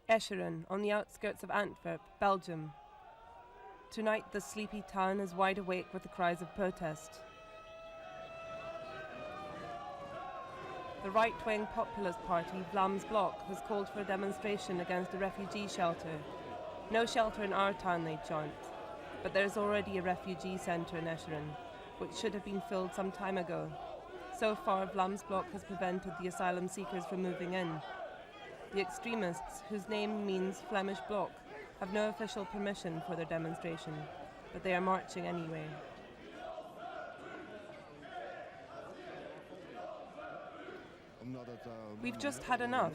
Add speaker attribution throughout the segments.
Speaker 1: Ekeren, on the outskirts of Antwerp, Belgium. Tonight the sleepy town is wide awake with the cries of protest. The right-wing populist party, Vlaams Blok, has called for a demonstration against a refugee shelter. No shelter in our town, they chant. But there is already a refugee centre in Ekeren, which should have been filled some time ago. So far, Vlaams Blok has prevented the asylum-seekers from moving in. The extremists, whose name means Flemish bloc, have no official permission for their demonstration, but they are marching anyway. We've just had enough.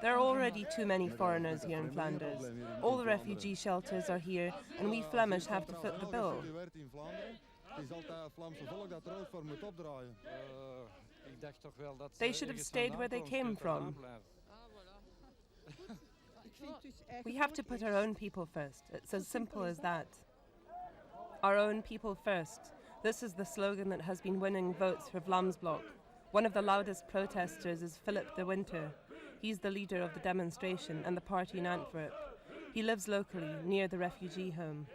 Speaker 1: There are already too many foreigners here in Flanders. All the refugee shelters are here, and we Flemish have to foot the bill. They should have stayed where they came from. We have to put our own people first. It's as simple as that. Our own people first. This is the slogan that has been winning votes for Vlaams Blok. One of the loudest protesters is Philip de Winter. He's the leader of the demonstration and the party in Antwerp. He lives locally, near the refugee home.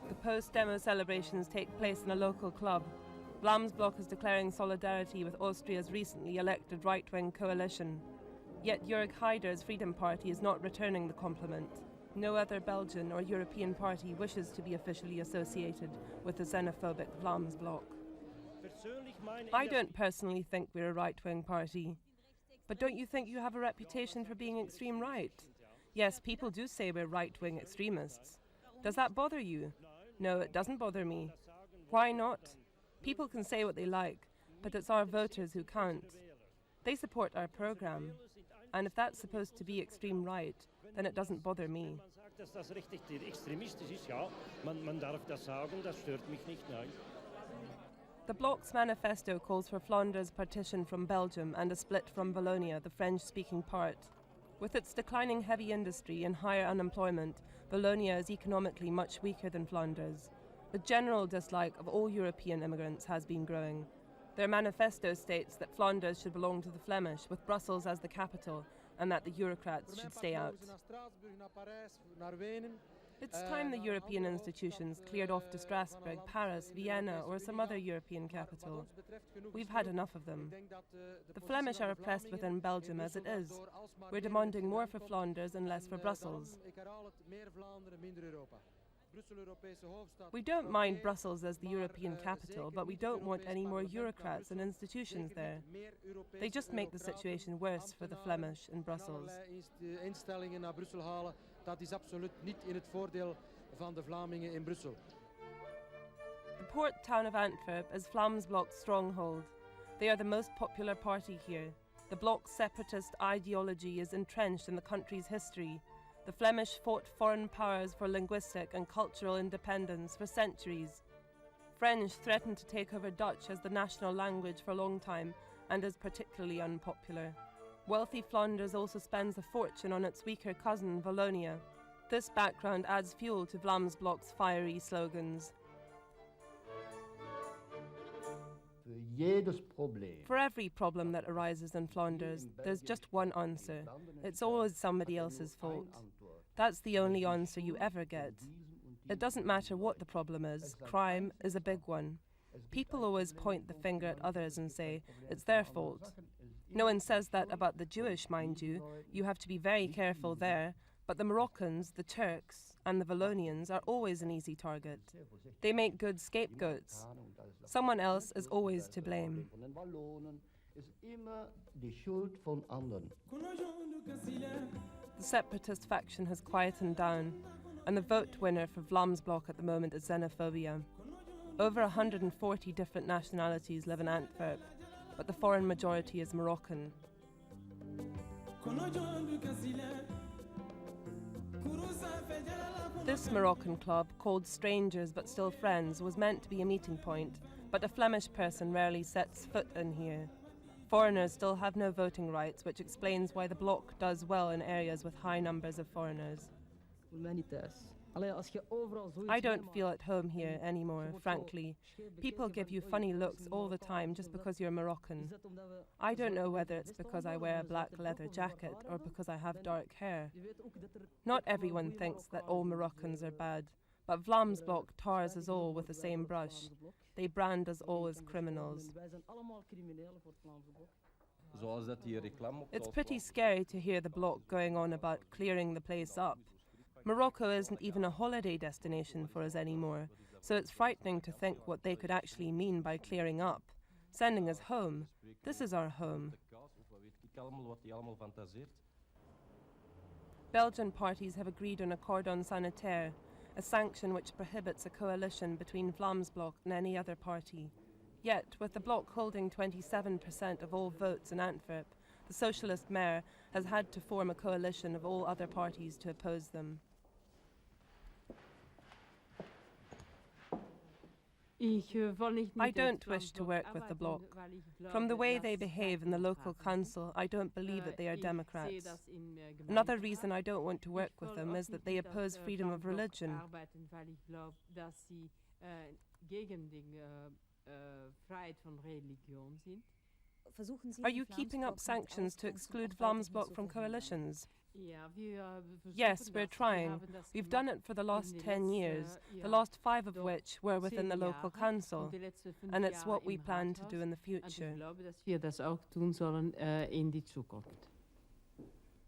Speaker 1: The post-demo celebrations take place in a local club. Vlaams Blok is declaring solidarity with Austria's recently elected right-wing coalition. Yet Jorg Haider's Freedom Party is not returning the compliment. No other Belgian or European party wishes to be officially associated with the xenophobic Vlaams Blok. I don't personally think we're a right-wing party. But don't you think you have a reputation for being extreme right? Yes, people do say we're right-wing extremists. Does that bother you? No, it doesn't bother me. Why not? People can say what they like, but it's our voters who count. They support our programme. And if that's supposed to be extreme right, then it doesn't bother me. The Blok's manifesto calls for Flanders' partition from Belgium and a split from Wallonia, the French-speaking part. With its declining heavy industry and higher unemployment, Wallonia is economically much weaker than Flanders. The general dislike of all European immigrants has been growing. Their manifesto states that Flanders should belong to the Flemish, with Brussels as the capital, and that the Eurocrats should stay out. It's time the European institutions cleared off to Strasbourg, Paris, Vienna, or some other European capital. We've had enough of them. The Flemish are oppressed within Belgium as it is. We're demanding more for Flanders and less for Brussels. We don't mind Brussels as the European capital, but we don't want any more Eurocrats and institutions there. They just make the situation worse for the Flemish in Brussels. The port town of Antwerp is Vlaams Blok's stronghold. They are the most popular party here. The Blok's separatist ideology is entrenched in the country's history. The Flemish fought foreign powers for linguistic and cultural independence for centuries. French threatened to take over Dutch as the national language for a long time and is particularly unpopular. Wealthy Flanders also spends a fortune on its weaker cousin, Wallonia. This background adds fuel to Vlaams Blok's fiery slogans. For every problem that arises in Flanders, there's just one answer. It's always somebody else's fault. That's the only answer you ever get. It doesn't matter what the problem is, crime is a big one. People always point the finger at others and say, it's their fault. No one says that about the Jewish, mind you. You have to be very careful there. But the Moroccans, the Turks, and the Wallonians are always an easy target. They make good scapegoats. Someone else is always to blame. The Separatist faction has quietened down, and the vote winner for Vlaams Blok at the moment is xenophobia. Over 140 different nationalities live in Antwerp, but the foreign majority is Moroccan. This Moroccan club, called Strangers but Still Friends, was meant to be a meeting point, but a Flemish person rarely sets foot in here. Foreigners still have no voting rights, which explains why the Blok does well in areas with high numbers of foreigners. I don't feel at home here anymore, frankly. People give you funny looks all the time just because you're Moroccan. I don't know whether it's because I wear a black leather jacket or because I have dark hair. Not everyone thinks that all Moroccans are bad, but Vlaams Blok tars us all with the same brush. They brand us all as criminals. It's pretty scary to hear the bloc going on about clearing the place up. Morocco isn't even a holiday destination for us anymore, so it's frightening to think what they could actually mean by clearing up, sending us home. This is our home. Belgian parties have agreed on a cordon sanitaire, a sanction which prohibits a coalition between Vlaams Blok and any other party. Yet, with the bloc holding 27% of all votes in Antwerp, the socialist mayor has had to form a coalition of all other parties to oppose them. I don't wish to work with the bloc. From the way they behave in the local council, I don't believe that they are democrats. Another reason I don't want to work with them is that they oppose freedom of religion. Are you keeping up sanctions to exclude Vlaams Blok from coalitions? Yes, we're trying. We've done it for the last 10 years, the last 5 of which were within the local council, and it's what we plan to do in the future.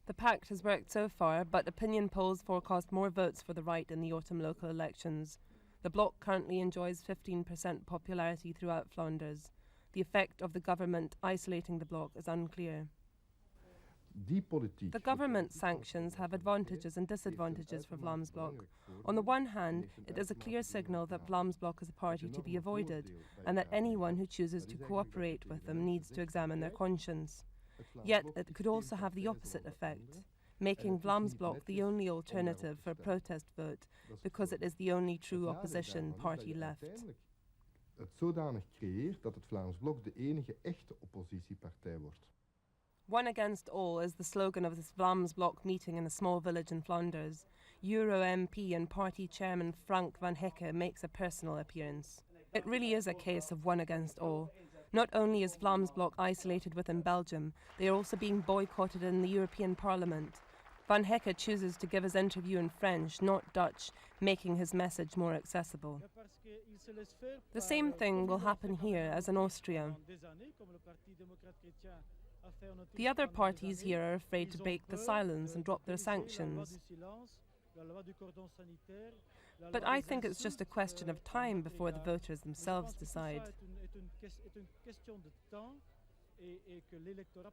Speaker 1: The pact has worked so far, but opinion polls forecast more votes for the right in the autumn local elections. The bloc currently enjoys 15% popularity throughout Flanders. The effect of the government isolating the bloc is unclear. The government sanctions have advantages and disadvantages for Vlaams Blok. On the one hand, it is a clear signal that Vlaams Blok is a party to be avoided, and that anyone who chooses to cooperate with them needs to examine their conscience. Yet it could also have the opposite effect, making Vlaams Blok the only alternative for a protest vote, because it is the only true opposition party left.
Speaker 2: Het zodanig creëert dat het Vlaams Blok de enige echte oppositiepartij wordt.
Speaker 1: One against all is the slogan of this Vlaams Blok meeting in a small village in Flanders. Euro MP and party chairman Frank van Hecke makes a personal appearance. It really is a case of one against all. Not only is Vlaams Blok isolated within Belgium, they are also being boycotted in the European Parliament. Van Hecke chooses to give his interview in French, not Dutch, making his message more accessible. The same thing will happen here as in Austria. The other parties here are afraid to break the silence and drop their sanctions. But I think it's just a question of time before the voters themselves decide.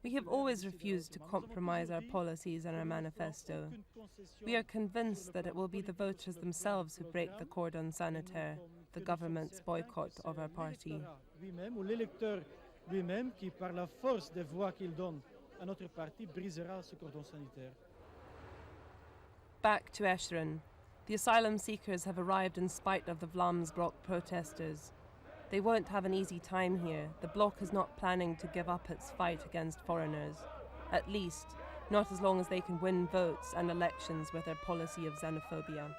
Speaker 1: We have always refused to compromise our policies and our manifesto. We are convinced that it will be the voters themselves who break the cordon sanitaire, the government's boycott of our party.
Speaker 3: Lui-même qui, par la force des voix qu'il donne à notre parti, brisera ce cordon sanitaire.
Speaker 1: Back to Ekeren. The asylum-seekers have arrived in spite of the Vlaams Blok protesters. They won't have an easy time here. The bloc is not planning to give up its fight against foreigners. At least, not as long as they can win votes and elections with their policy of xenophobia.